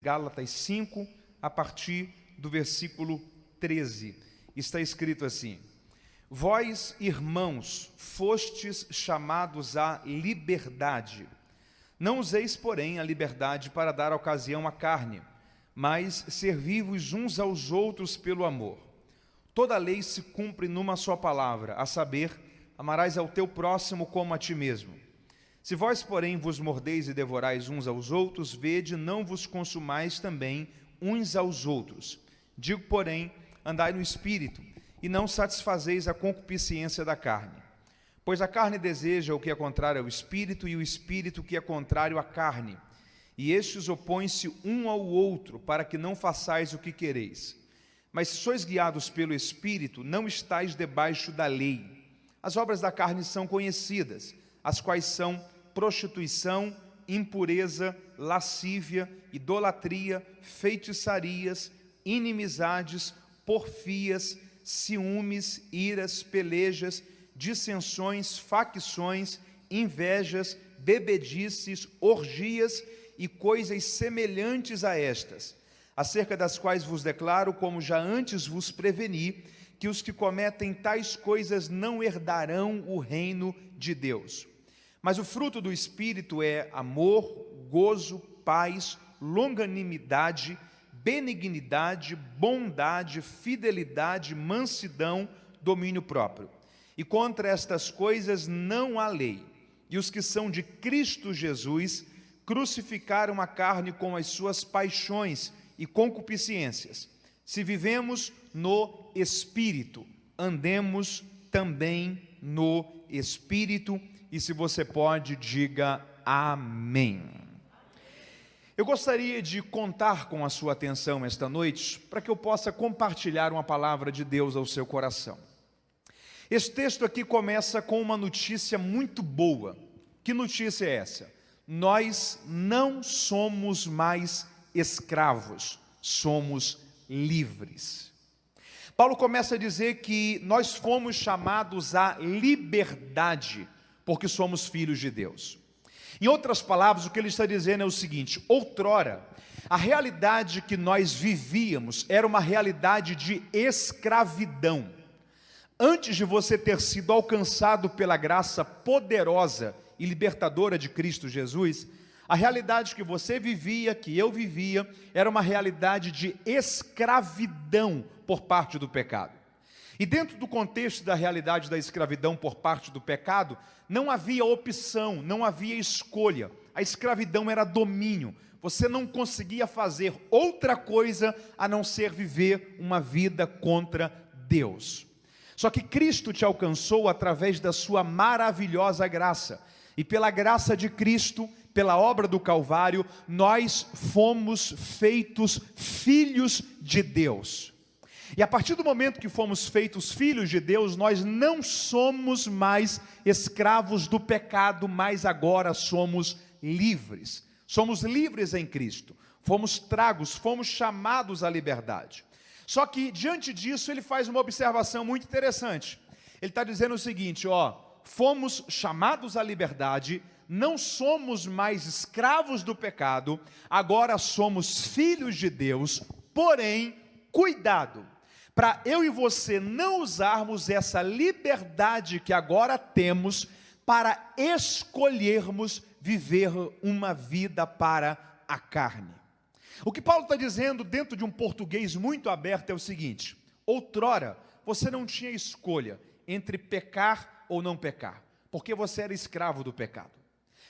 Gálatas 5, a partir do versículo 13. Está escrito assim: Vós, irmãos, fostes chamados à liberdade. Não useis, porém, a liberdade para dar ocasião à carne, mas servi-vos uns aos outros pelo amor. Toda a lei se cumpre numa só palavra, a saber, amarás ao teu próximo como a ti mesmo. Se vós, porém, vos mordeis e devorais uns aos outros, vede, não vos consumais também uns aos outros. Digo, porém, andai no Espírito, e não satisfazeis a concupiscência da carne. Pois a carne deseja o que é contrário ao Espírito, e o Espírito o que é contrário à carne. E estes opõem-se um ao outro, para que não façais o que quereis. Mas se sois guiados pelo Espírito, não estáis debaixo da lei. As obras da carne são conhecidas, as quais são prostituição, impureza, lascívia, idolatria, feitiçarias, inimizades, porfias, ciúmes, iras, pelejas, dissensões, facções, invejas, bebedices, orgias e coisas semelhantes a estas, acerca das quais vos declaro, como já antes vos preveni, que os que cometem tais coisas não herdarão o reino de Deus. Mas o fruto do Espírito é amor, gozo, paz, longanimidade, benignidade, bondade, fidelidade, mansidão, domínio próprio. E contra estas coisas não há lei. E os que são de Cristo Jesus crucificaram a carne com as suas paixões e concupiscências. Se vivemos no Espírito, andemos também no Espírito. E se você pode, diga amém. Eu gostaria de contar com a sua atenção esta noite, para que eu possa compartilhar uma palavra de Deus ao seu coração. Esse texto aqui começa com uma notícia muito boa. Que notícia é essa? Nós não somos mais escravos, somos livres. Paulo começa a dizer que nós fomos chamados à liberdade, porque somos filhos de Deus. Em outras palavras, o que ele está dizendo é o seguinte: outrora, a realidade que nós vivíamos era uma realidade de escravidão. Antes de você ter sido alcançado pela graça poderosa e libertadora de Cristo Jesus, a realidade que você vivia, que eu vivia, era uma realidade de escravidão por parte do pecado. E dentro do contexto da realidade da escravidão por parte do pecado, não havia opção, não havia escolha. A escravidão era domínio. Você não conseguia fazer outra coisa a não ser viver uma vida contra Deus. Só que Cristo te alcançou através da sua maravilhosa graça. E pela graça de Cristo, pela obra do Calvário, nós fomos feitos filhos de Deus. E a partir do momento que fomos feitos filhos de Deus, nós não somos mais escravos do pecado, mas agora somos livres. Somos livres em Cristo. Fomos tragos, fomos chamados à liberdade. Só que, diante disso, ele faz uma observação muito interessante. Ele está dizendo o seguinte, fomos chamados à liberdade, não somos mais escravos do pecado, agora somos filhos de Deus, porém, cuidado, para eu e você não usarmos essa liberdade que agora temos para escolhermos viver uma vida para a carne. O que Paulo está dizendo dentro de um português muito aberto é o seguinte: outrora você não tinha escolha entre pecar ou não pecar, porque você era escravo do pecado.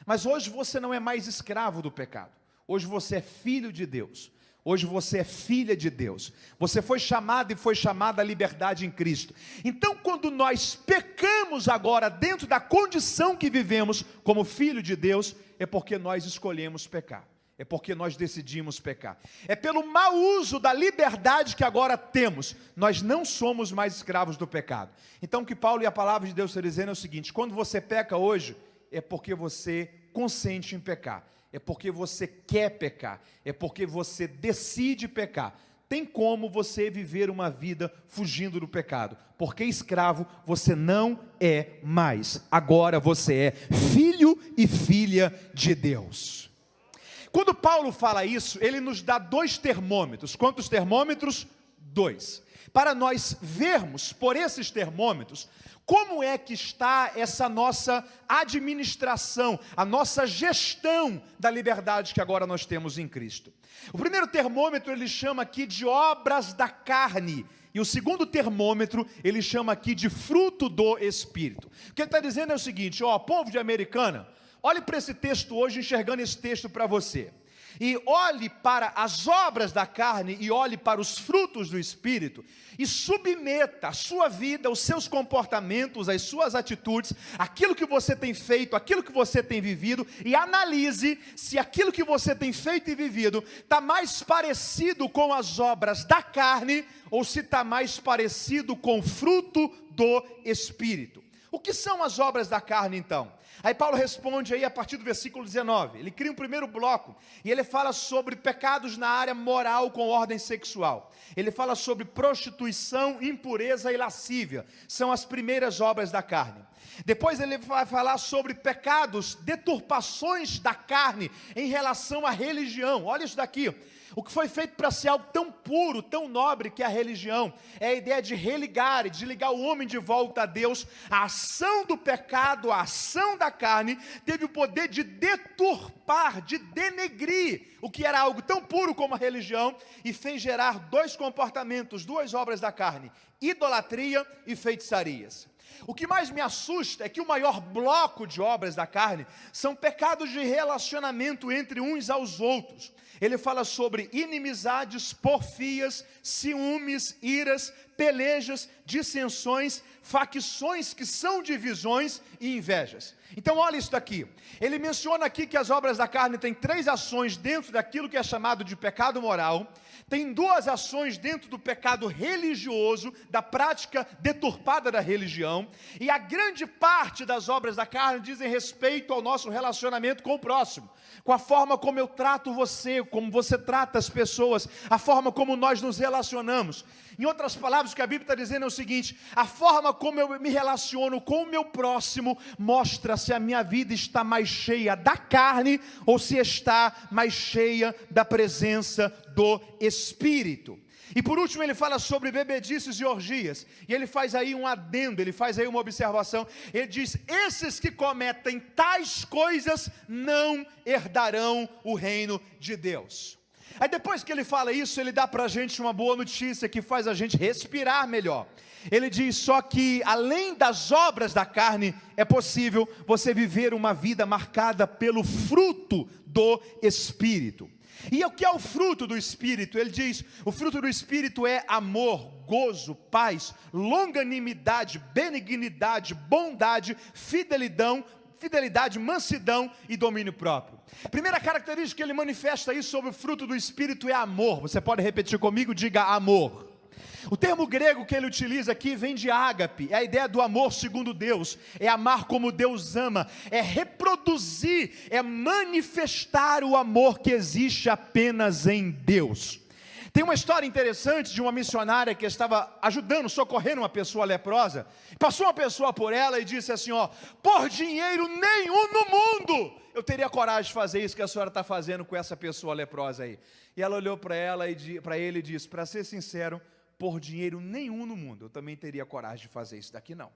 Mas hoje você não é mais escravo do pecado, hoje você é filho de Deus. Hoje você é filha de Deus. Você foi chamado e foi chamada à liberdade em Cristo. Então, quando nós pecamos agora dentro da condição que vivemos como filho de Deus, é porque nós escolhemos pecar. É porque nós decidimos pecar. É pelo mau uso da liberdade que agora temos. Nós não somos mais escravos do pecado. Então, o que Paulo e a palavra de Deus estão dizendo é o seguinte: quando você peca hoje, é porque você consente em pecar. É porque você quer pecar, é porque você decide pecar. Tem como você viver uma vida fugindo do pecado, porque escravo você não é mais. Agora você é filho e filha de Deus. Quando Paulo fala isso, ele nos dá 2 termômetros. Quantos termômetros? 2. Para nós vermos por esses termômetros, como é que está essa nossa administração, a nossa gestão da liberdade que agora nós temos em Cristo. O primeiro termômetro ele chama aqui de obras da carne, e o segundo termômetro ele chama aqui de fruto do Espírito. O que ele está dizendo é o seguinte, povo de Americana, olhe para esse texto hoje, enxergando esse texto para você. E olhe para as obras da carne e olhe para os frutos do Espírito e submeta a sua vida, os seus comportamentos, as suas atitudes, aquilo que você tem feito, aquilo que você tem vivido, e analise se aquilo que você tem feito e vivido está mais parecido com as obras da carne ou se está mais parecido com o fruto do Espírito. O que são as obras da carne então? Aí Paulo responde aí a partir do versículo 19, ele cria um primeiro bloco, e ele fala sobre pecados na área moral com ordem sexual, ele fala sobre prostituição, impureza e lascívia, são as primeiras obras da carne. Depois ele vai falar sobre pecados, deturpações da carne em relação à religião. Olha isso daqui, o que foi feito para ser algo tão puro, tão nobre que é a religião, é a ideia de religar, de ligar o homem de volta a Deus. A ação do pecado, a ação da carne, teve o poder de deturpar, de denegrir o que era algo tão puro como a religião, e fez gerar 2 comportamentos, 2 obras da carne, idolatria e feitiçarias. O que mais me assusta é que o maior bloco de obras da carne são pecados de relacionamento entre uns aos outros. Ele fala sobre inimizades, porfias, ciúmes, iras, pelejas, dissensões, facções que são divisões e invejas. Então olha isso daqui, ele menciona aqui que as obras da carne têm 3 ações dentro daquilo que é chamado de pecado moral, tem 2 ações dentro do pecado religioso, da prática deturpada da religião, e a grande parte das obras da carne dizem respeito ao nosso relacionamento com o próximo, com a forma como eu trato você, como você trata as pessoas, a forma como nós nos relacionamos. Em outras palavras, o que a Bíblia está dizendo é o seguinte, a forma como eu me relaciono com o meu próximo, mostra se a minha vida está mais cheia da carne, ou se está mais cheia da presença do Espírito. E por último ele fala sobre bebedices e orgias, e ele faz aí um adendo, ele faz aí uma observação, ele diz, esses que cometem tais coisas não herdarão o reino de Deus. Aí depois que ele fala isso, ele dá para a gente uma boa notícia que faz a gente respirar melhor. Ele diz só que além das obras da carne, é possível você viver uma vida marcada pelo fruto do Espírito. E o que é o fruto do Espírito? Ele diz, o fruto do Espírito é amor, gozo, paz, longanimidade, benignidade, bondade, fidelidade, mansidão e domínio próprio. A primeira característica que ele manifesta aí sobre o fruto do Espírito é amor. Você pode repetir comigo? Diga amor. O termo grego que ele utiliza aqui vem de ágape, é a ideia do amor segundo Deus, é amar como Deus ama, é reproduzir, é manifestar o amor que existe apenas em Deus. Tem uma história interessante de uma missionária que estava ajudando, socorrendo uma pessoa leprosa, passou uma pessoa por ela e disse assim, por dinheiro nenhum no mundo, eu teria coragem de fazer isso que a senhora está fazendo com essa pessoa leprosa aí. E ela olhou para ele e disse, para ser sincero, por dinheiro nenhum no mundo, eu também teria coragem de fazer isso daqui não.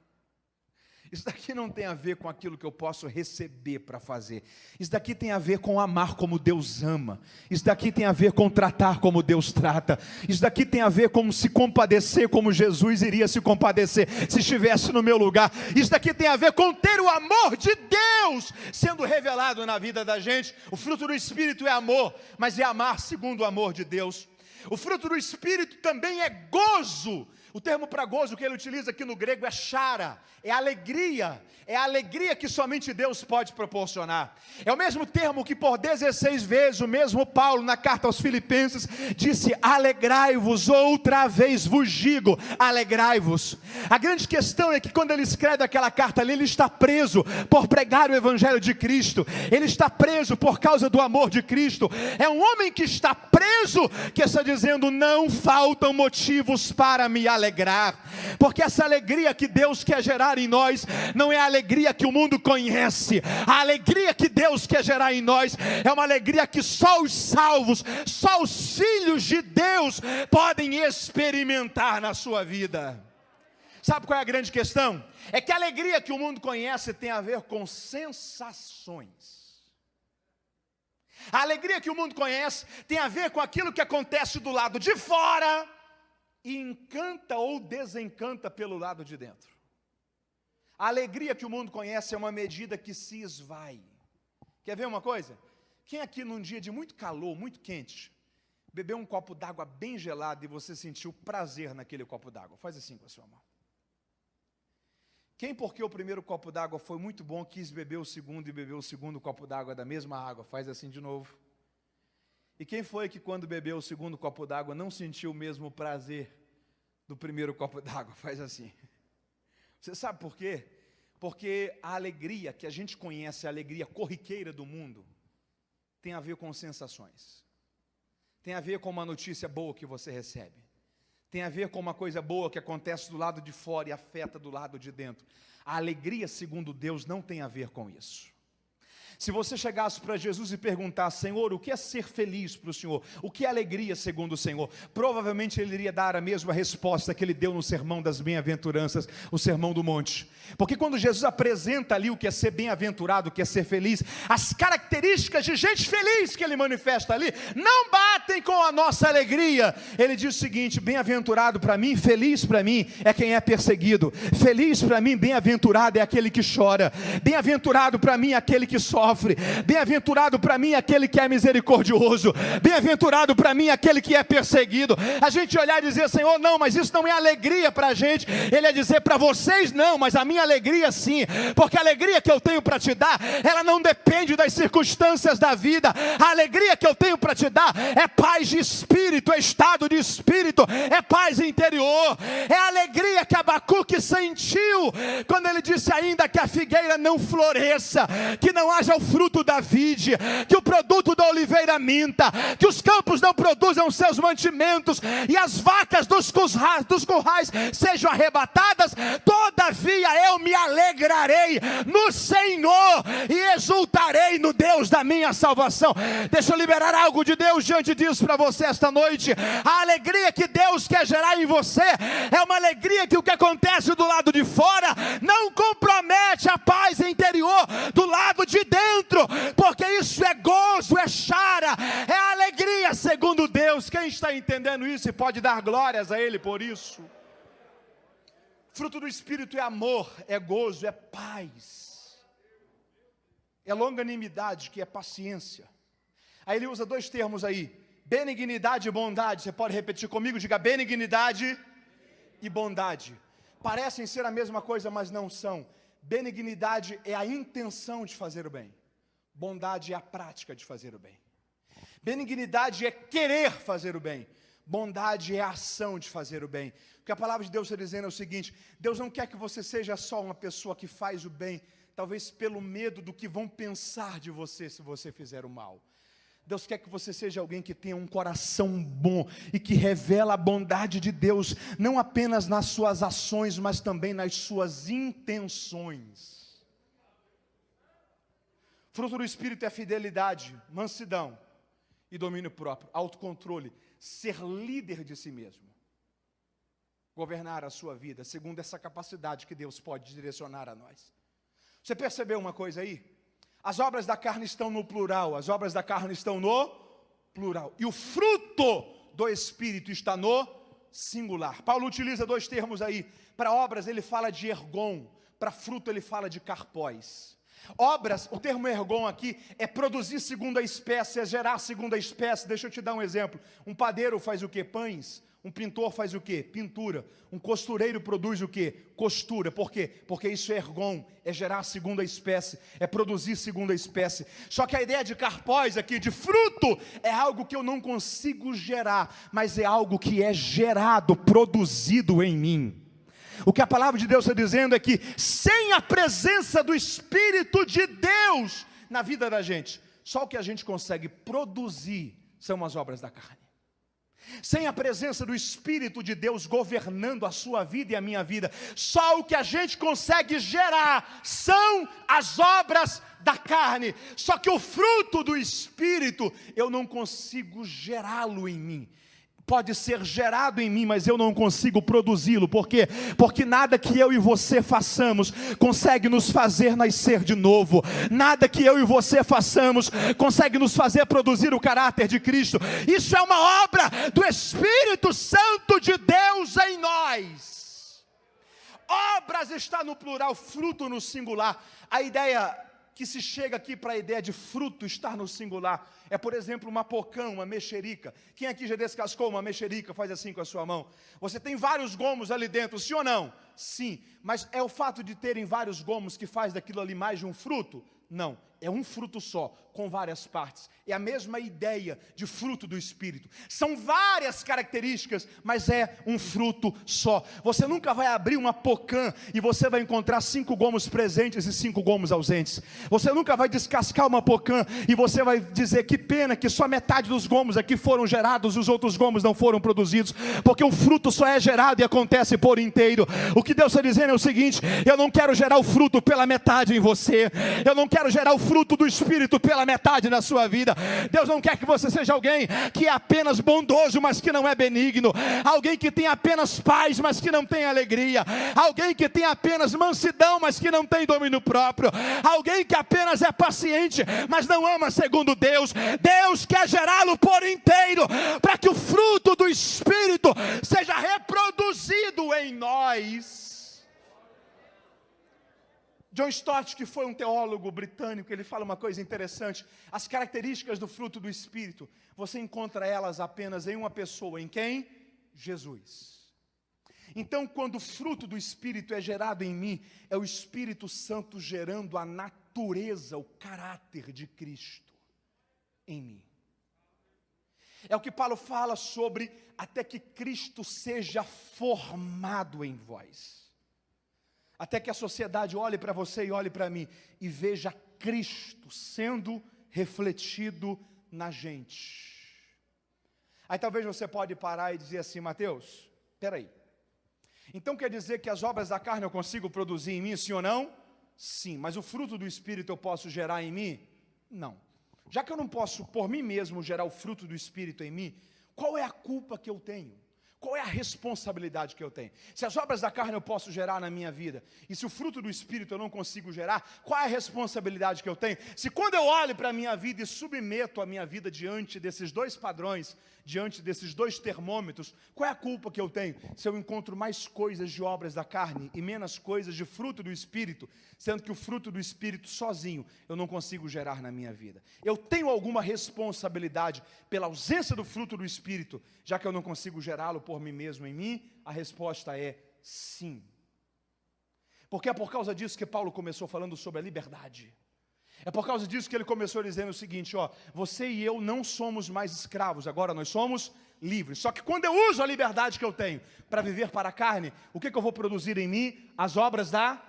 Isso daqui não tem a ver com aquilo que eu posso receber para fazer. Isso daqui tem a ver com amar como Deus ama. Isso daqui tem a ver com tratar como Deus trata. Isso daqui tem a ver com se compadecer como Jesus iria se compadecer se estivesse no meu lugar. Isso daqui tem a ver com ter o amor de Deus sendo revelado na vida da gente. O fruto do Espírito é amor, mas é amar segundo o amor de Deus. O fruto do Espírito também é gozo. O termo para gozo que ele utiliza aqui no grego é chara, é a alegria que somente Deus pode proporcionar. É o mesmo termo que por 16 vezes o mesmo Paulo na carta aos Filipenses disse, alegrai-vos, outra vez vos digo, alegrai-vos. A grande questão é que quando ele escreve aquela carta ali, ele está preso por pregar o Evangelho de Cristo, ele está preso por causa do amor de Cristo, é um homem que está preso, que está dizendo: não faltam motivos para me alegrar, porque essa alegria que Deus quer gerar em nós, não é a alegria que o mundo conhece. A alegria que Deus quer gerar em nós, é uma alegria que só os salvos, só os filhos de Deus, podem experimentar na sua vida. Sabe qual é a grande questão? É que a alegria que o mundo conhece tem a ver com sensações. A alegria que o mundo conhece tem a ver com aquilo que acontece do lado de fora e encanta ou desencanta pelo lado de dentro. A alegria que o mundo conhece é uma medida que se esvai. Quer ver uma coisa? Quem aqui num dia de muito calor, muito quente, bebeu um copo d'água bem gelado e você sentiu prazer naquele copo d'água? Faz assim com a sua mão. Quem, porque o primeiro copo d'água foi muito bom, quis beber o segundo e bebeu o segundo copo d'água da mesma água? Faz assim de novo. E quem foi que quando bebeu o segundo copo d'água não sentiu o mesmo prazer do primeiro copo d'água? Faz assim. Você sabe por quê? Porque a alegria que a gente conhece, a alegria corriqueira do mundo, tem a ver com sensações. Tem a ver com uma notícia boa que você recebe. Tem a ver com uma coisa boa que acontece do lado de fora e afeta do lado de dentro. A alegria, segundo Deus, não tem a ver com isso. Se você chegasse para Jesus e perguntasse: Senhor, o que é ser feliz para o Senhor? O que é alegria segundo o Senhor? Provavelmente ele iria dar a mesma resposta que ele deu no sermão das bem-aventuranças, o sermão do monte. Porque quando Jesus apresenta ali o que é ser bem-aventurado, o que é ser feliz, as características de gente feliz que ele manifesta ali, não batem com a nossa alegria. Ele diz o seguinte: bem-aventurado para mim, feliz para mim é quem é perseguido. Feliz para mim, bem-aventurado é aquele que chora. Bem-aventurado para mim é aquele que sofre. Bem-aventurado para mim aquele que é misericordioso. Bem-aventurado para mim aquele que é perseguido. A gente olhar e dizer: Senhor, não, mas isso não é alegria para a gente. Ele ia dizer: para vocês não, mas a minha alegria sim, porque a alegria que eu tenho para te dar, ela não depende das circunstâncias da vida. A alegria que eu tenho para te dar é paz de espírito, é estado de espírito, é paz interior. É a alegria que Abacuque sentiu quando ele disse: ainda que a figueira não floresça, que não haja o fruto da vide, que o produto da oliveira minta, que os campos não produzam seus mantimentos e as vacas dos currais sejam arrebatadas, todavia eu me alegrarei no Senhor e exultarei no Deus da minha salvação. Deixa eu liberar algo de Deus diante disso para você esta noite. A alegria que Deus quer gerar em você é uma alegria que o que acontece do lado de fora não compromete a paz interior do lado de dentro, porque isso é gozo, é chara, é alegria segundo Deus. Quem está entendendo isso e pode dar glórias a Ele por isso? Fruto do Espírito é amor, é gozo, é paz, é longanimidade, que é paciência. Aí ele usa dois termos aí: benignidade e bondade. Você pode repetir comigo? Diga: benignidade e bondade. Parecem ser a mesma coisa, mas não são. Benignidade é a intenção de fazer o bem. Bondade é a prática de fazer o bem. Benignidade é querer fazer o bem. Bondade é a ação de fazer o bem. O que a palavra de Deus está dizendo é o seguinte: Deus não quer que você seja só uma pessoa que faz o bem, talvez pelo medo do que vão pensar de você se você fizer o mal. Deus quer que você seja alguém que tenha um coração bom e que revela a bondade de Deus, não apenas nas suas ações, mas também nas suas intenções. Fruto do Espírito é fidelidade, mansidão e domínio próprio, autocontrole, ser líder de si mesmo, governar a sua vida segundo essa capacidade que Deus pode direcionar a nós. Você percebeu uma coisa aí? As obras da carne estão no plural, as obras da carne estão no plural, e o fruto do Espírito está no singular. Paulo utiliza dois termos aí. Para obras ele fala de ergon, para fruto ele fala de karpós. Obras, o termo ergon aqui é produzir segundo a espécie, é gerar segundo a espécie. Deixa eu te dar um exemplo. Um padeiro faz o quê? Pães. Um pintor faz o quê? Pintura. Um costureiro produz o quê? Costura. Por quê? Porque isso é ergon, é gerar segundo a espécie, é produzir segundo a espécie. Só que a ideia de karpós aqui, de fruto, é algo que eu não consigo gerar, mas é algo que é gerado, produzido em mim. O que a palavra de Deus está dizendo é que sem a presença do Espírito de Deus na vida da gente, só o que a gente consegue produzir são as obras da carne. Sem a presença do Espírito de Deus governando a sua vida e a minha vida, só o que a gente consegue gerar são as obras da carne. Só que o fruto do Espírito, eu não consigo gerá-lo em mim. Pode ser gerado em mim, mas eu não consigo produzi-lo. Por quê? Porque nada que eu e você façamos consegue nos fazer nascer de novo. Nada que eu e você façamos consegue nos fazer produzir o caráter de Cristo. Isso é uma obra do Espírito Santo de Deus em nós. Obras está no plural, fruto no singular. A ideia que se chega aqui para a ideia de fruto estar no singular é, por exemplo, uma pocã, uma mexerica. Quem aqui já descascou uma mexerica? Faz assim com a sua mão. Você tem vários gomos ali dentro, sim ou não? Sim, mas é o fato de terem vários gomos que faz daquilo ali mais de um fruto? Não, é um fruto só, com várias partes. É a mesma ideia de fruto do Espírito. São várias características, mas é um fruto só. Você nunca vai abrir uma pocã e você vai encontrar 5 gomos presentes e 5 gomos ausentes. Você nunca vai descascar uma pocã e você vai dizer que pena que só metade dos gomos aqui foram gerados, os outros gomos não foram produzidos, porque o fruto só é gerado e acontece por inteiro. O que Deus está dizendo é o seguinte: eu não quero gerar o fruto pela metade em você, eu não quero gerar o fruto do Espírito pela metade na sua vida. Deus não quer que você seja alguém que é apenas bondoso, mas que não é benigno, alguém que tem apenas paz, mas que não tem alegria, alguém que tem apenas mansidão, mas que não tem domínio próprio, alguém que apenas é paciente, mas não ama segundo Deus. Deus quer gerá-lo por inteiro, para que o fruto do Espírito seja reproduzido em nós. John Stott, que foi um teólogo britânico, ele fala uma coisa interessante: as características do fruto do Espírito, você encontra elas apenas em uma pessoa. Em quem? Jesus. Então, quando o fruto do Espírito é gerado em mim, é o Espírito Santo gerando a natureza, o caráter de Cristo em mim. É o que Paulo fala sobre até que Cristo seja formado em vós. Até que a sociedade olhe para você e olhe para mim e veja Cristo sendo refletido na gente. Aí talvez você pode parar e dizer assim: Mateus, espera aí. Então quer dizer que as obras da carne eu consigo produzir em mim, sim ou não? Sim, mas o fruto do Espírito eu posso gerar em mim? Não. Já que eu não posso por mim mesmo gerar o fruto do Espírito em mim, qual é a culpa que eu tenho? Qual é a responsabilidade que eu tenho? Se as obras da carne eu posso gerar na minha vida, e se o fruto do Espírito eu não consigo gerar, qual é a responsabilidade que eu tenho? Se quando eu olho para a minha vida e submeto a minha vida diante desses dois padrões, diante desses dois termômetros, qual é a culpa que eu tenho? Se eu encontro mais coisas de obras da carne e menos coisas de fruto do Espírito, sendo que o fruto do Espírito sozinho eu não consigo gerar na minha vida. Eu tenho alguma responsabilidade pela ausência do fruto do Espírito, já que eu não consigo gerá-lo por mim mesmo em mim? A resposta é sim. Porque é por causa disso que Paulo começou falando sobre a liberdade. É por causa disso que ele começou dizendo o seguinte: ó, você e eu não somos mais escravos, agora nós somos livres. Só que quando eu uso a liberdade que eu tenho para viver para a carne, o que eu vou produzir em mim? As obras da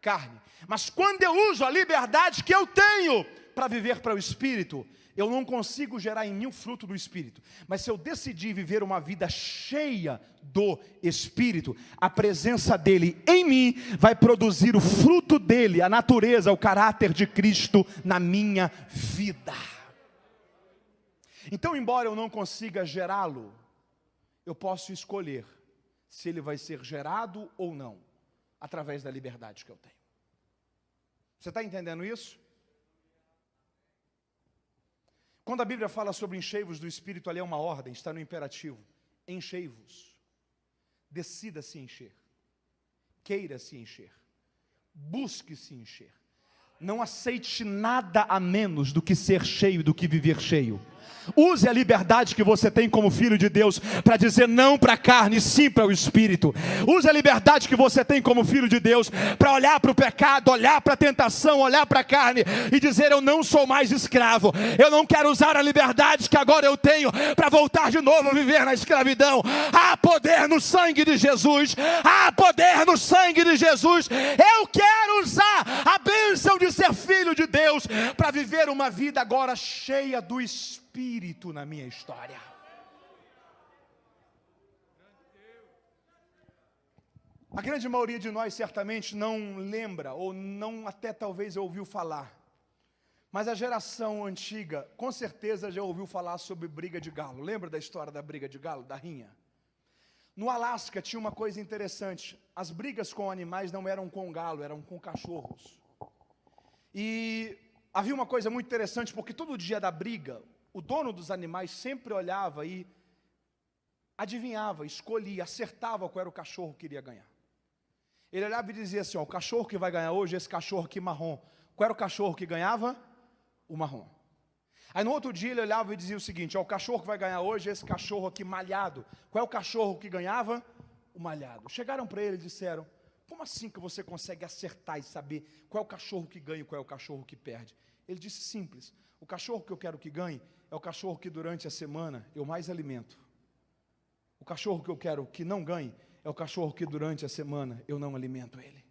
carne. Mas quando eu uso a liberdade que eu tenho para viver para o Espírito, eu não consigo gerar em mim o fruto do Espírito. Mas se eu decidir viver uma vida cheia do Espírito, a presença dele em mim vai produzir o fruto dele, a natureza, o caráter de Cristo na minha vida. Então, embora eu não consiga gerá-lo, eu posso escolher se ele vai ser gerado ou não, através da liberdade que eu tenho. Você está entendendo isso? Quando a Bíblia fala sobre enchei-vos do Espírito, ali é uma ordem, está no imperativo. Enchei-vos. Decida se encher. Queira se encher. Busque se encher. Não aceite nada a menos do que ser cheio, do que viver cheio. Use a liberdade que você tem como filho de Deus para dizer não para a carne, sim para o Espírito. Use a liberdade que você tem como filho de Deus para olhar para o pecado, olhar para a tentação, olhar para a carne e dizer: eu não sou mais escravo. Eu não quero usar a liberdade que agora eu tenho para voltar de novo a viver na escravidão. Há poder no sangue de Jesus. Há poder no sangue de Jesus. Eu quero usar a bênção de ser filho de Deus para viver uma vida agora cheia do Espírito na minha história. A grande maioria de nós certamente não lembra, ou não até talvez ouviu falar. Mas a geração antiga, com certeza já ouviu falar sobre briga de galo. Lembra da história da briga de galo, da rinha? No Alasca tinha uma coisa interessante. As brigas com animais não eram com galo, eram com cachorros. E havia uma coisa muito interessante, porque todo dia da briga, o dono dos animais sempre olhava e adivinhava, escolhia, acertava qual era o cachorro que iria ganhar. Ele olhava e dizia assim, ó, o cachorro que vai ganhar hoje é esse cachorro aqui marrom. Qual era o cachorro que ganhava? O marrom. Aí no outro dia ele olhava e dizia o seguinte, ó, o cachorro que vai ganhar hoje é esse cachorro aqui malhado. Qual é o cachorro que ganhava? O malhado. Chegaram para ele e disseram, como assim que você consegue acertar e saber qual é o cachorro que ganha e qual é o cachorro que perde? Ele disse simples, o cachorro que eu quero que ganhe é o cachorro que durante a semana eu mais alimento. O cachorro que eu quero que não ganhe é o cachorro que durante a semana eu não alimento ele.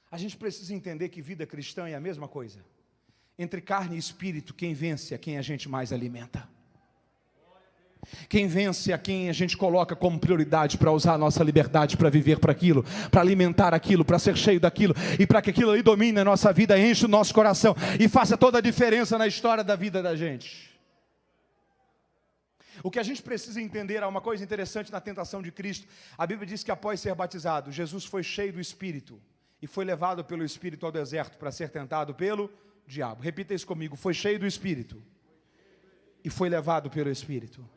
A gente precisa entender que vida cristã é a mesma coisa. Entre carne e espírito, quem vence é quem a gente mais alimenta. Quem vence é quem a gente coloca como prioridade para usar a nossa liberdade, para viver para aquilo, para alimentar aquilo, para ser cheio daquilo, e para que aquilo ali domine a nossa vida, enche o nosso coração e faça toda a diferença na história da vida da gente. O que a gente precisa entender é uma coisa interessante na tentação de Cristo. A Bíblia diz que após ser batizado, Jesus foi cheio do Espírito e foi levado pelo Espírito ao deserto para ser tentado pelo diabo. Repita isso comigo, foi cheio do Espírito e foi levado pelo Espírito.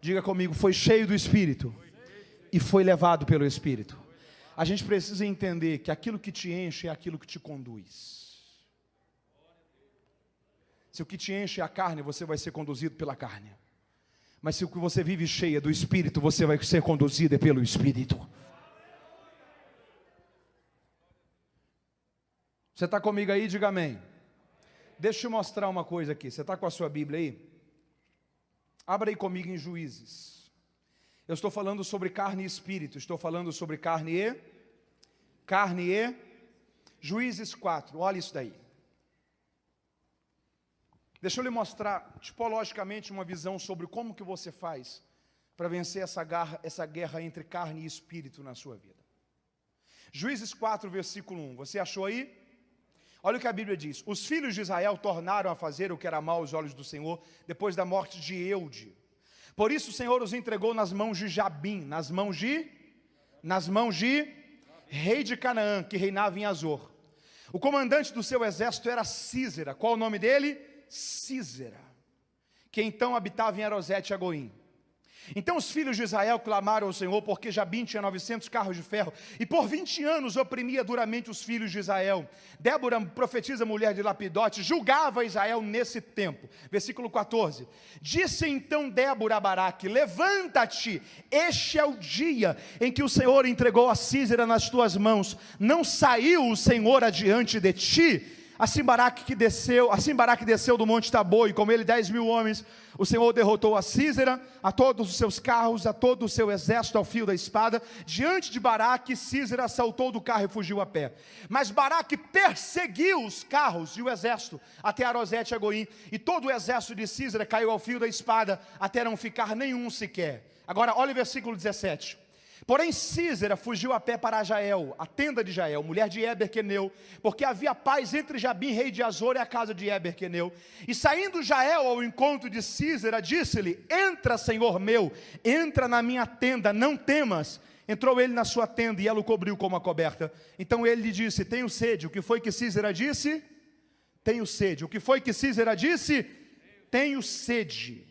Diga comigo, foi cheio do Espírito e foi levado pelo Espírito. A gente precisa entender que aquilo que te enche é aquilo que te conduz. Se o que te enche é a carne, você vai ser conduzido pela carne. Mas se o que você vive cheia do Espírito, você vai ser conduzido pelo Espírito. Você está comigo aí? Diga amém. Deixa eu te mostrar uma coisa aqui. Você está com a sua Bíblia aí? Abra aí comigo em Juízes. Eu estou falando sobre carne e espírito. Estou falando sobre carne e Juízes 4. Olha isso daí. Deixa eu lhe mostrar tipologicamente uma visão sobre como que você faz para vencer essa guerra entre carne e espírito na sua vida. Juízes 4, versículo 1. Você achou aí? Olha o que a Bíblia diz. Os filhos de Israel tornaram a fazer o que era mal aos olhos do Senhor, depois da morte de Eude. Por isso o Senhor os entregou nas mãos de Jabim, nas mãos de rei de Canaã, que reinava em Azor. O comandante do seu exército era Sísera. Qual o nome dele? Sísera, que então habitava em Arosete Agoim. Então os filhos de Israel clamaram ao Senhor, porque Jabim tinha 900 carros de ferro, e por 20 anos oprimia duramente os filhos de Israel. Débora, profetisa mulher de Lapidote, julgava Israel nesse tempo. Versículo 14. Disse então Débora a Baraque, levanta-te, este é o dia em que o Senhor entregou a Sísera nas tuas mãos. Não saiu o Senhor adiante de ti? Assim Baraque desceu do monte Tabor, e com ele 10.000 homens. O Senhor derrotou a Sísera, a todos os seus carros, a todo o seu exército ao fio da espada. Diante de Baraque, Sísera saltou do carro e fugiu a pé. Mas Baraque perseguiu os carros e o exército até Arosete Agoim, e todo o exército de Sísera caiu ao fio da espada, até não ficar nenhum sequer. Agora olha o versículo 17. Porém Sísera fugiu a pé para Jael, a tenda de Jael, mulher de Eber-Queneu, porque havia paz entre Jabim, rei de Azor, e a casa de Eber-Queneu. E saindo Jael ao encontro de Sísera, disse-lhe, entra, senhor meu, entra na minha tenda, não temas. Entrou ele na sua tenda, e ela o cobriu com uma coberta. Então ele lhe disse, tenho sede. O que foi que Sísera disse? Tenho sede. O que foi que Sísera disse? Tenho sede.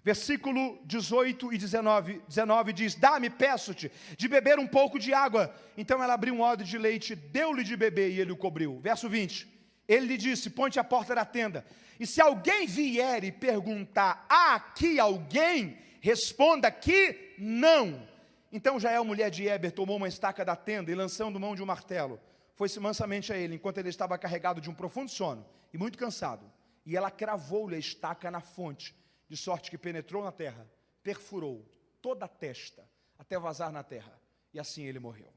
Versículo 18 e 19 diz, dá-me, peço-te, de beber um pouco de água. Então ela abriu um odre de leite, deu-lhe de beber, e ele o cobriu. Verso 20, ele lhe disse, ponte à porta da tenda, e se alguém vier e perguntar, há aqui alguém? Responda que não. Então Jael, mulher de Eber, tomou uma estaca da tenda, e lançando mão de um martelo, foi-se mansamente a ele, enquanto ele estava carregado de um profundo sono, e muito cansado, e ela cravou-lhe a estaca na fonte, de sorte que penetrou na terra, perfurou toda a testa, até vazar na terra, e assim ele morreu.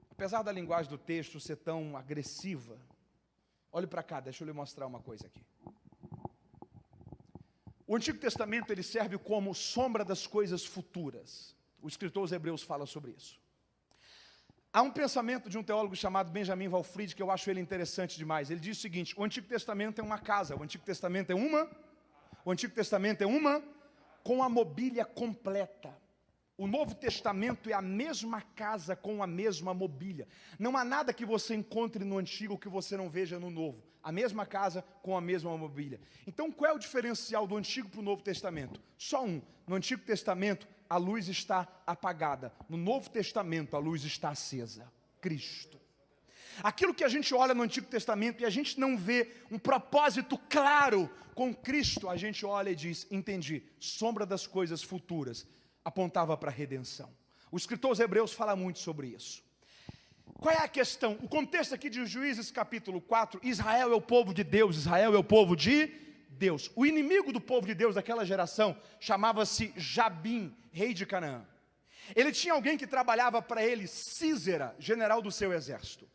Apesar da linguagem do texto ser tão agressiva, olhe para cá, deixa eu lhe mostrar uma coisa aqui. O Antigo Testamento ele serve como sombra das coisas futuras. O escritor aos Hebreus fala sobre isso. Há um pensamento de um teólogo chamado Benjamin Walfrid, que eu acho ele interessante demais. Ele diz o seguinte: o Antigo Testamento é uma casa, o Antigo Testamento é uma com a mobília completa. O Novo Testamento é a mesma casa com a mesma mobília. Não há nada que você encontre no Antigo que você não veja no Novo. A mesma casa com a mesma mobília. Então, qual é o diferencial do Antigo para o Novo Testamento? Só um. No Antigo Testamento, a luz está apagada. No Novo Testamento, a luz está acesa. Cristo. Aquilo que a gente olha no Antigo Testamento e a gente não vê um propósito claro com Cristo, a gente olha e diz: entendi, sombra das coisas futuras, apontava para a redenção. O escritor aos Hebreus fala muito sobre isso. Qual é a questão? O contexto aqui de Juízes capítulo 4, Israel é o povo de Deus, Israel é o povo de Deus. O inimigo do povo de Deus daquela geração chamava-se Jabim, rei de Canaã. Ele tinha alguém que trabalhava para ele, Sísera, general do seu exército.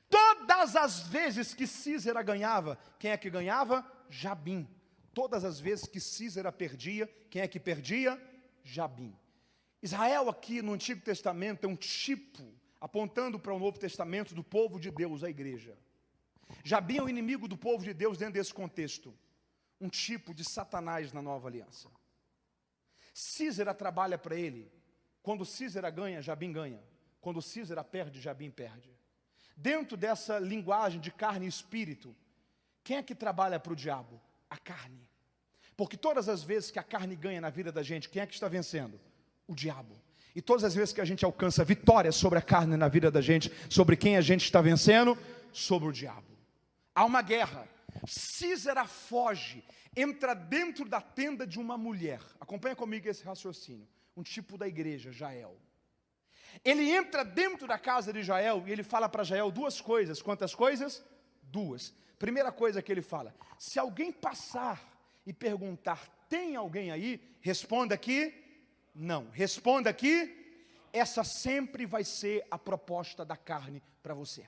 Todas as vezes que Sísera ganhava, quem é que ganhava? Jabim. Todas as vezes que Sísera perdia, quem é que perdia? Jabim. Israel aqui no Antigo Testamento é um tipo, apontando para o Novo Testamento, do povo de Deus, a igreja. Jabim é o inimigo do povo de Deus dentro desse contexto. Um tipo de Satanás na nova aliança. Sísera trabalha para ele. Quando Sísera ganha, Jabim ganha. Quando Sísera perde, Jabim perde. Dentro dessa linguagem de carne e espírito, quem é que trabalha para o diabo? A carne. Porque todas as vezes que a carne ganha na vida da gente, quem é que está vencendo? O diabo. E todas as vezes que a gente alcança vitória sobre a carne na vida da gente, sobre quem a gente está vencendo? Sobre o diabo. Há uma guerra. Sísera foge, entra dentro da tenda de uma mulher. Acompanha comigo esse raciocínio. Um tipo da igreja, Jael. Ele entra dentro da casa de Jael e ele fala para Jael duas coisas. Quantas coisas? Duas. Primeira coisa que ele fala: se alguém passar e perguntar, tem alguém aí? Responda que não. Responda que essa sempre vai ser a proposta da carne para você.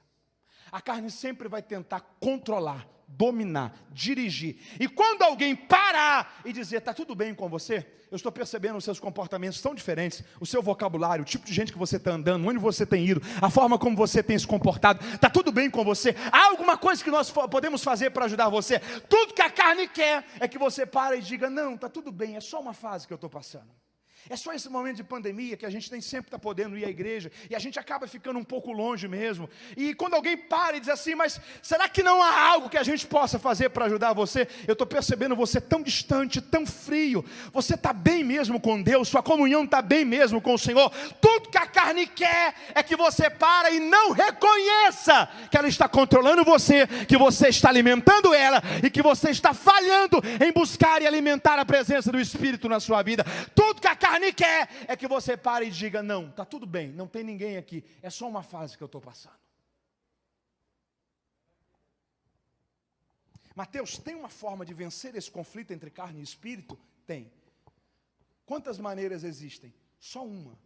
A carne sempre vai tentar controlar, dominar, dirigir. E quando alguém parar e dizer, está tudo bem com você? Eu estou percebendo os seus comportamentos tão diferentes, o seu vocabulário, o tipo de gente que você está andando, onde você tem ido, a forma como você tem se comportado, está tudo bem com você? Há alguma coisa que nós podemos fazer para ajudar você? Tudo que a carne quer é que você pare e diga, não, está tudo bem, é só uma fase que eu estou passando. É só esse momento de pandemia que a gente nem sempre está podendo ir à igreja, e a gente acaba ficando um pouco longe mesmo. E quando alguém para e diz assim, mas será que não há algo que a gente possa fazer para ajudar você? Eu estou percebendo você tão distante, tão frio. Você está bem mesmo com Deus, sua comunhão está bem mesmo com o Senhor. Tudo que a carne quer é que você para e não reconheça que ela está controlando você, que você está alimentando ela, e que você está falhando em buscar e alimentar a presença do Espírito na sua vida. Tudo que a carne quer é que você pare e diga, não, está tudo bem, não tem ninguém aqui, é só uma fase que eu estou passando. Mateus, tem uma forma de vencer esse conflito entre carne e espírito? Tem. Quantas maneiras existem? Só uma.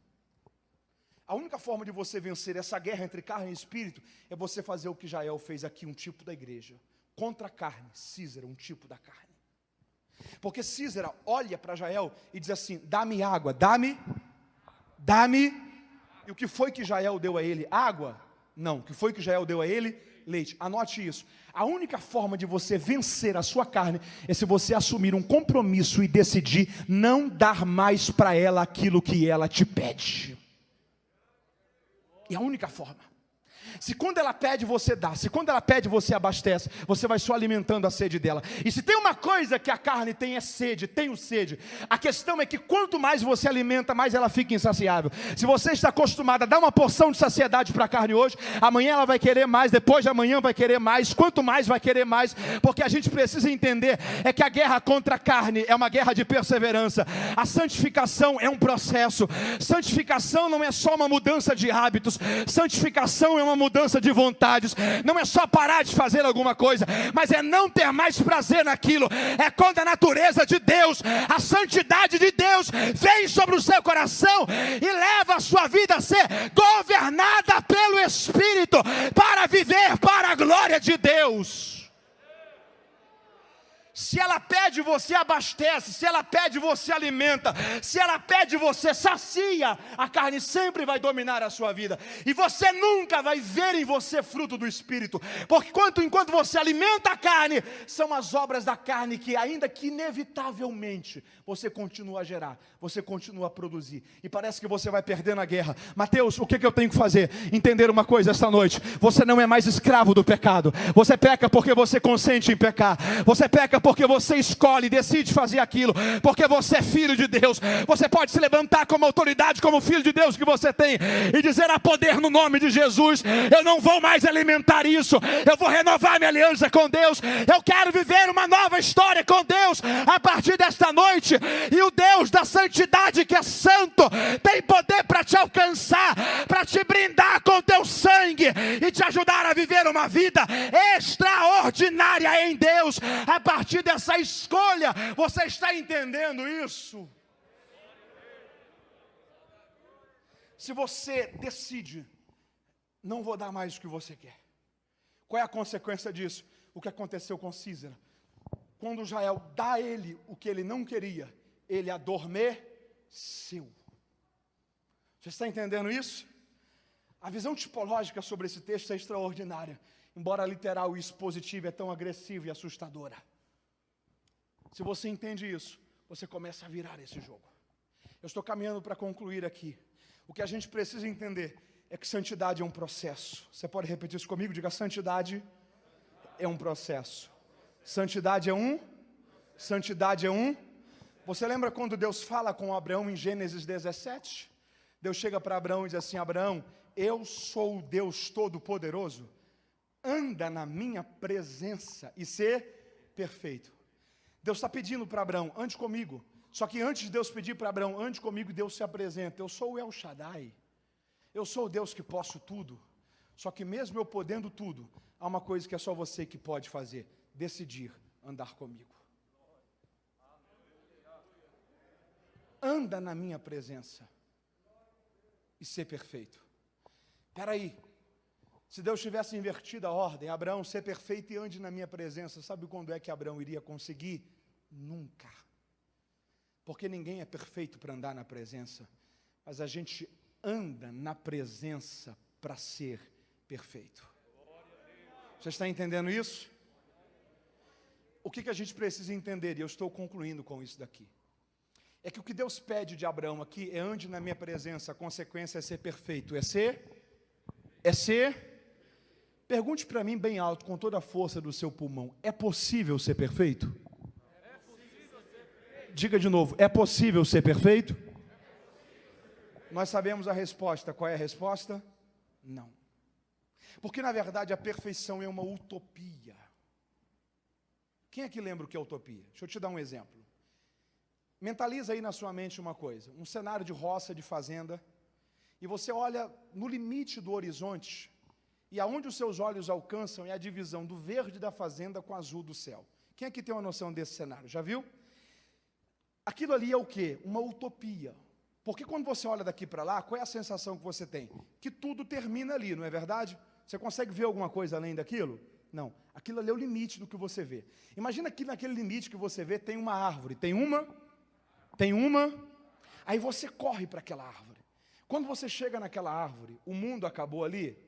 A única forma de você vencer essa guerra entre carne e espírito é você fazer o que Jael fez aqui, um tipo da igreja. Contra a carne, Sísera, um tipo da carne. Porque Sísera olha para Jael e diz assim, dá-me água, dá-me. E o que foi que Jael deu a ele? Água? Não. O que foi que Jael deu a ele? Leite. Anote isso. A única forma de você vencer a sua carne é se você assumir um compromisso e decidir não dar mais para ela aquilo que ela te pede. E a única forma. Se quando ela pede, você dá. Se quando ela pede, você abastece. Você vai só alimentando a sede dela. E se tem uma coisa que a carne tem, é sede. Tenho sede. A questão é que quanto mais você alimenta, mais ela fica insaciável. Se você está acostumado a dar uma porção de saciedade para a carne hoje, amanhã ela vai querer mais, depois de amanhã vai querer mais. Quanto mais vai querer mais. Porque a gente precisa entender é que a guerra contra a carne é uma guerra de perseverança. A santificação é um processo. Santificação não é só uma mudança de hábitos. Santificação é uma mudança de vontades, não é só parar de fazer alguma coisa, mas é não ter mais prazer naquilo. É quando a natureza de Deus, a santidade de Deus vem sobre o seu coração e leva a sua vida a ser governada pelo Espírito para viver para a glória de Deus. Se ela pede, você abastece. Se ela pede, você alimenta. Se ela pede, você sacia. A carne sempre vai dominar a sua vida. E você nunca vai ver em você fruto do Espírito. Porque enquanto você alimenta a carne, são as obras da carne que, ainda que inevitavelmente, você continua a gerar. Você continua a produzir. E parece que você vai perdendo a guerra. Mateus, o que eu tenho que fazer? Entender uma coisa esta noite. Você não é mais escravo do pecado. Você peca porque você consente em pecar. Você peca porque você escolhe, decide fazer aquilo. Porque você é filho de Deus. Você pode se levantar como autoridade, como filho de Deus que você tem, e dizer: há poder no nome de Jesus. Eu não vou mais alimentar isso. Eu vou renovar minha aliança com Deus. Eu quero viver uma nova história com Deus a partir desta noite. E o Deus da santidade, que é santo, tem poder para te alcançar, para te brindar com teu sangue e te ajudar a viver uma vida extraordinária em Deus. A partir dessa escolha, você está entendendo isso? Se você decide: não vou dar mais o que você quer, qual é a consequência disso? O que aconteceu com Císera? Quando Jael dá a ele o que ele não queria, ele adormeceu. Você está entendendo isso? A visão tipológica sobre esse texto é extraordinária, embora literal e expositiva é tão agressiva e assustadora. Se você entende isso, você começa a virar esse jogo. Eu estou caminhando para concluir aqui. O que a gente precisa entender é que santidade é um processo. Você pode repetir isso comigo? Diga: santidade é um processo. Santidade é um. Você lembra quando Deus fala com Abraão em Gênesis 17? Deus chega para Abraão e diz assim: Abraão, eu sou o Deus Todo-Poderoso. Anda na minha presença e ser perfeito. Deus está pedindo para Abraão: ande comigo. Só que antes de Deus pedir para Abraão: ande comigo, Deus se apresenta: eu sou o El Shaddai. Eu sou o Deus que posso tudo. Só que mesmo eu podendo tudo, há uma coisa que é só você que pode fazer: decidir andar comigo. Anda na minha presença e ser perfeito. Espera aí, se Deus tivesse invertido a ordem: Abraão, ser perfeito e ande na minha presença, sabe quando é que Abraão iria conseguir? Nunca. Porque ninguém é perfeito para andar na presença, mas a gente anda na presença para ser perfeito. Você está entendendo isso? O que a gente precisa entender, e eu estou concluindo com isso daqui, é que o que Deus pede de Abraão aqui é: ande na minha presença. A consequência é ser perfeito. É ser. Pergunte para mim bem alto, com toda a força do seu pulmão: é possível ser perfeito? É possível ser perfeito. Diga de novo: é possível ser perfeito? Nós sabemos a resposta. Qual é a resposta? Não. Porque na verdade a perfeição é uma utopia. Quem é que lembra o que é utopia? Deixa eu te dar um exemplo. Mentaliza aí na sua mente uma coisa: um cenário de roça, de fazenda, e você olha no limite do horizonte, e aonde os seus olhos alcançam é a divisão do verde da fazenda com o azul do céu. Quem aqui tem uma noção desse cenário? Já viu? Aquilo ali é o quê? Uma utopia. Porque quando você olha daqui para lá, qual é a sensação que você tem? Que tudo termina ali, não é verdade? Você consegue ver alguma coisa além daquilo? Não. Aquilo ali é o limite do que você vê. Imagina que naquele limite que você vê tem uma árvore. Tem uma. Aí você corre para aquela árvore. Quando você chega naquela árvore, o mundo acabou ali?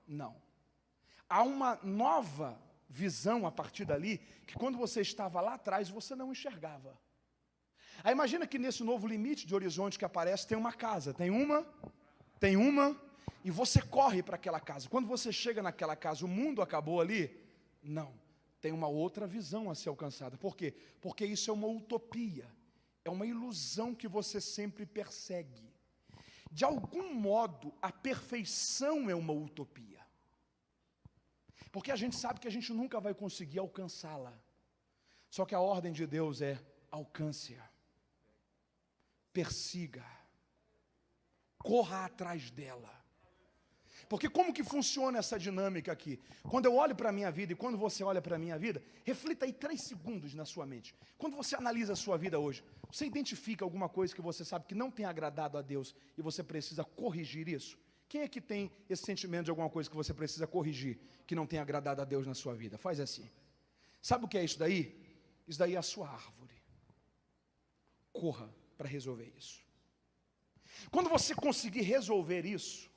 Não. Há uma nova visão a partir dali, que quando você estava lá atrás, você não enxergava. Aí imagina que nesse novo limite de horizonte que aparece, tem uma casa. Tem uma, e você corre para aquela casa. Quando você chega naquela casa, o mundo acabou ali? Não. Tem uma outra visão a ser alcançada. Por quê? Porque isso é uma utopia. É uma ilusão que você sempre persegue. De algum modo, a perfeição é uma utopia. Porque a gente sabe que a gente nunca vai conseguir alcançá-la. Só que a ordem de Deus é: alcance-a. Persiga. Corra atrás dela. Porque como que funciona essa dinâmica aqui? Quando eu olho para a minha vida e quando você olha para a minha vida, reflita aí 3 segundos na sua mente. Quando você analisa a sua vida hoje, você identifica alguma coisa que você sabe que não tem agradado a Deus e você precisa corrigir isso? Quem é que tem esse sentimento de alguma coisa que você precisa corrigir, que não tem agradado a Deus na sua vida? Faz assim. Sabe o que é isso daí? Isso daí é a sua árvore. Corra para resolver isso. Quando você conseguir resolver isso,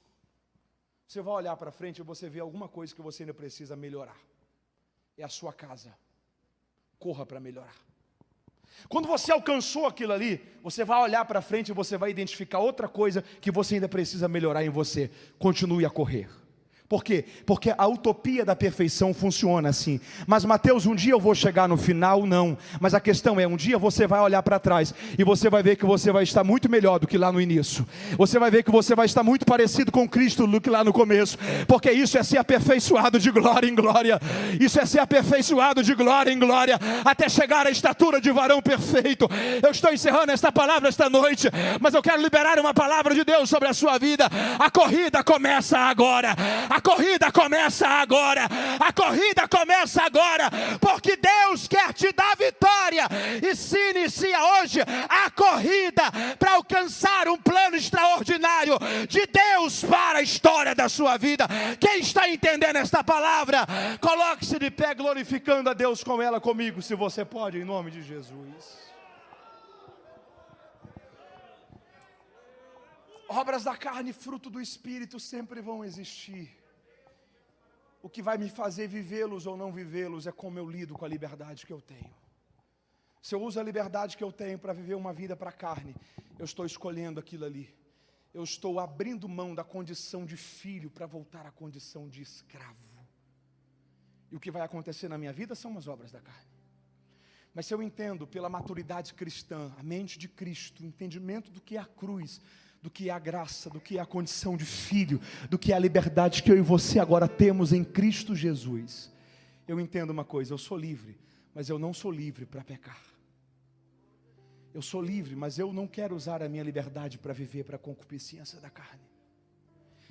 você vai olhar para frente e você vê alguma coisa que você ainda precisa melhorar. É a sua casa. Corra para melhorar. Quando você alcançou aquilo ali, você vai olhar para frente e você vai identificar outra coisa que você ainda precisa melhorar em você. Continue a correr. Por quê? Porque a utopia da perfeição funciona assim. Mas Mateus, um dia eu vou chegar no final? Não. Mas a questão é, um dia você vai olhar para trás e você vai ver que você vai estar muito melhor do que lá no início. Você vai ver que você vai estar muito parecido com Cristo do que lá no começo. Porque isso é ser aperfeiçoado de glória em glória. Isso é ser aperfeiçoado de glória em glória, até chegar à estatura de varão perfeito. Eu estou encerrando esta palavra esta noite, mas eu quero liberar uma palavra de Deus sobre a sua vida. A corrida começa agora. A corrida começa agora. A corrida começa agora. Porque Deus quer te dar vitória. E se inicia hoje a corrida para alcançar um plano extraordinário de Deus para a história da sua vida. Quem está entendendo esta palavra? Coloque-se de pé glorificando a Deus com ela comigo, se você pode, em nome de Jesus. Obras da carne, fruto do Espírito, sempre vão existir. O que vai me fazer vivê-los ou não vivê-los é como eu lido com a liberdade que eu tenho. Se eu uso a liberdade que eu tenho para viver uma vida para a carne, eu estou escolhendo aquilo ali. Eu estou abrindo mão da condição de filho para voltar à condição de escravo. E o que vai acontecer na minha vida são as obras da carne. Mas se eu entendo pela maturidade cristã, a mente de Cristo, o entendimento do que é a cruz, do que é a graça, do que é a condição de filho, do que é a liberdade que eu e você agora temos em Cristo Jesus, eu entendo uma coisa: eu sou livre, mas eu não sou livre para pecar. Eu sou livre, mas eu não quero usar a minha liberdade para viver para a concupiscência da carne.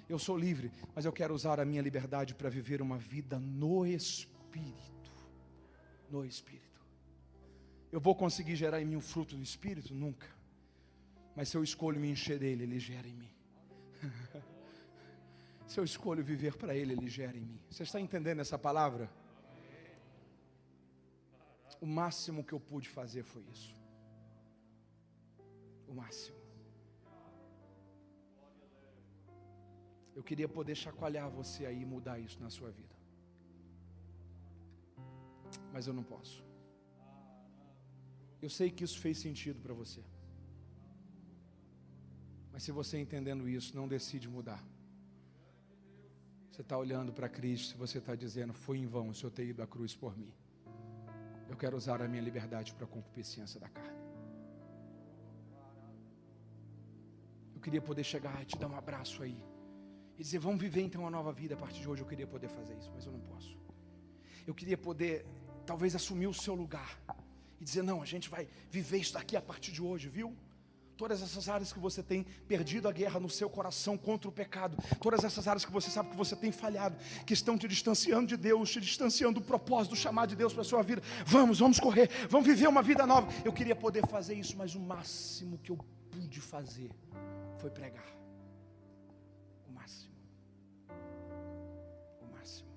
Eu sou livre, mas eu quero usar a minha liberdade para viver uma vida no Espírito. No Espírito. Eu vou conseguir gerar em mim o fruto do Espírito? Nunca. Mas se eu escolho me encher dele, ele gera em mim. Se eu escolho viver para ele, ele gera em mim. Você está entendendo essa palavra? O máximo que eu pude fazer foi isso. O máximo. Eu queria poder chacoalhar você aí e mudar isso na sua vida. Mas eu não posso. Eu sei que isso fez sentido para você. Mas se você entendendo isso, não decide mudar. Você está olhando para Cristo, você está dizendo: foi em vão o Senhor ter ido à cruz por mim. Eu quero usar a minha liberdade para a concupiscência da carne. Eu queria poder chegar e te dar um abraço aí e dizer: vamos viver então uma nova vida a partir de hoje. Eu queria poder fazer isso, mas eu não posso. Eu queria poder, talvez, assumir o seu lugar e dizer: não, a gente vai viver isso daqui a partir de hoje, viu? Todas essas áreas que você tem perdido a guerra no seu coração contra o pecado, todas essas áreas que você sabe que você tem falhado, que estão te distanciando de Deus, te distanciando do propósito, do chamado de Deus para a sua vida. Vamos correr, vamos viver uma vida nova. Eu queria poder fazer isso, mas o máximo que eu pude fazer foi pregar. O máximo. O máximo.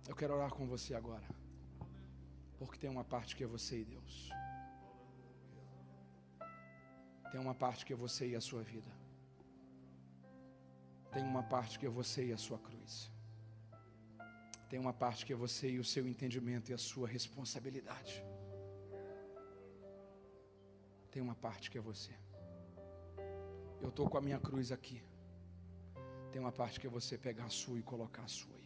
Eu quero orar com você agora, porque tem uma parte que é você e Deus. Tem uma parte que é você e a sua vida. Tem uma parte que é você e a sua cruz. Tem uma parte que é você e o seu entendimento e a sua responsabilidade. Tem uma parte que é você. Eu estou com a minha cruz aqui. Tem uma parte que é você pegar a sua e colocar a sua aí.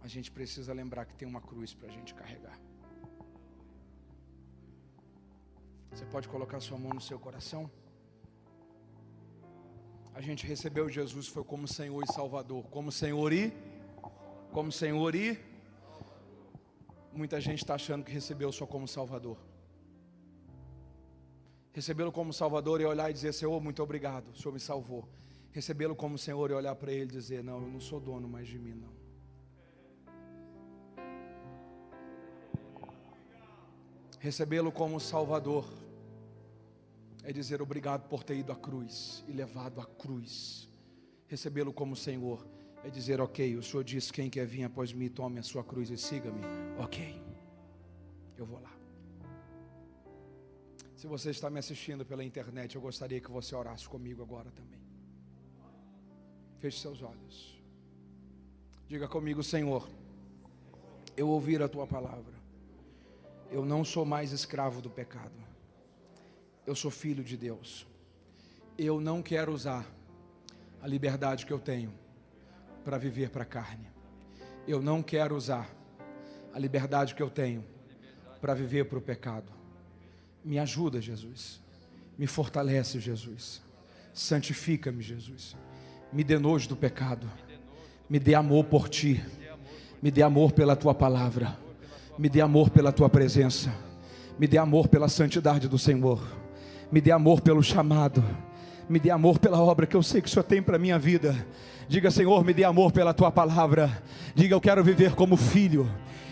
A gente precisa lembrar que tem uma cruz para a gente carregar. Você pode colocar sua mão no seu coração? A gente recebeu Jesus, foi como Senhor e Salvador. Como Senhor e muita gente está achando que recebeu só como Salvador. Recebê-lo como Salvador e olhar e dizer: Senhor, muito obrigado, o Senhor me salvou. Recebê-lo como Senhor e olhar para Ele e dizer: não, eu não sou dono mais de mim, não. Recebê-lo como Salvador é dizer: obrigado por ter ido à cruz e levado a cruz Recebê-lo como Senhor é dizer: ok, o Senhor diz: quem quer vir após mim, tome a sua cruz e siga-me. Ok, eu vou lá. Se você está me assistindo pela internet, eu gostaria que você orasse comigo agora também. Feche seus olhos. Diga comigo: Senhor, eu ouvi a tua palavra. Eu não sou mais escravo do pecado. Eu sou filho de Deus. Eu não quero usar a liberdade que eu tenho para viver para a carne. Eu não quero usar a liberdade que eu tenho para viver para o pecado. Me ajuda, Jesus. Me fortalece, Jesus. Santifica-me, Jesus. Me dê nojo do pecado. Me dê amor por ti. Me dê amor pela tua palavra. Me dê amor pela tua presença. Me dê amor pela santidade do Senhor. Me dê amor pelo chamado. Me dê amor pela obra que eu sei que o Senhor tem para a minha vida. Diga: Senhor, me dê amor pela tua palavra. Diga: eu quero viver como filho.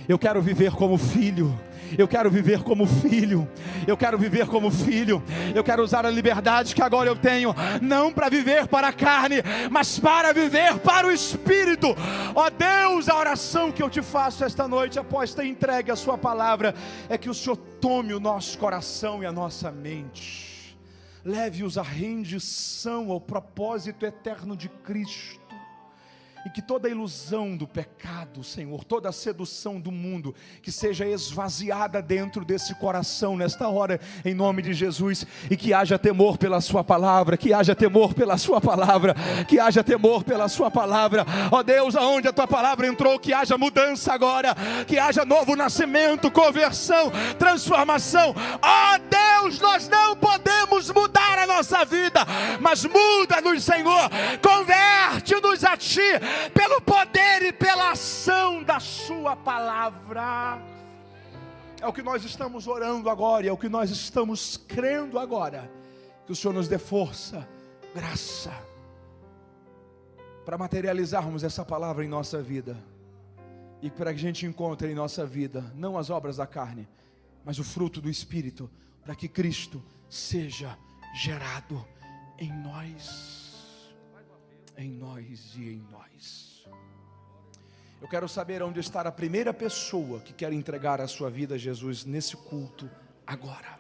Eu quero viver como filho. Eu quero viver como filho. Eu quero viver como filho. Eu quero usar a liberdade que agora eu tenho, não para viver para a carne, mas para viver para o Espírito. Ó Deus, a oração que eu te faço esta noite, após ter entregue a sua palavra, é que o Senhor tome o nosso coração e a nossa mente, leve-os à rendição ao propósito eterno de Cristo. E que toda a ilusão do pecado, Senhor, toda a sedução do mundo, que seja esvaziada dentro desse coração nesta hora, em nome de Jesus. E que haja temor pela sua palavra, que haja temor pela sua palavra, que haja temor pela sua palavra. Ó Deus, aonde a tua palavra entrou, que haja mudança agora, que haja novo nascimento, conversão, transformação. Ó Deus, nós não podemos mudar a nossa vida, mas muda-nos, Senhor, converte-nos a ti, pelo poder e pela ação da sua palavra. É o que nós estamos orando agora, e é o que nós estamos crendo agora. Que o Senhor nos dê força, graça, para materializarmos essa palavra em nossa vida, e para que a gente encontre em nossa vida, não as obras da carne, mas o fruto do Espírito, para que Cristo seja gerado em nós. Em nós e em nós. Eu quero saber onde está a primeira pessoa que quer entregar a sua vida a Jesus nesse culto agora.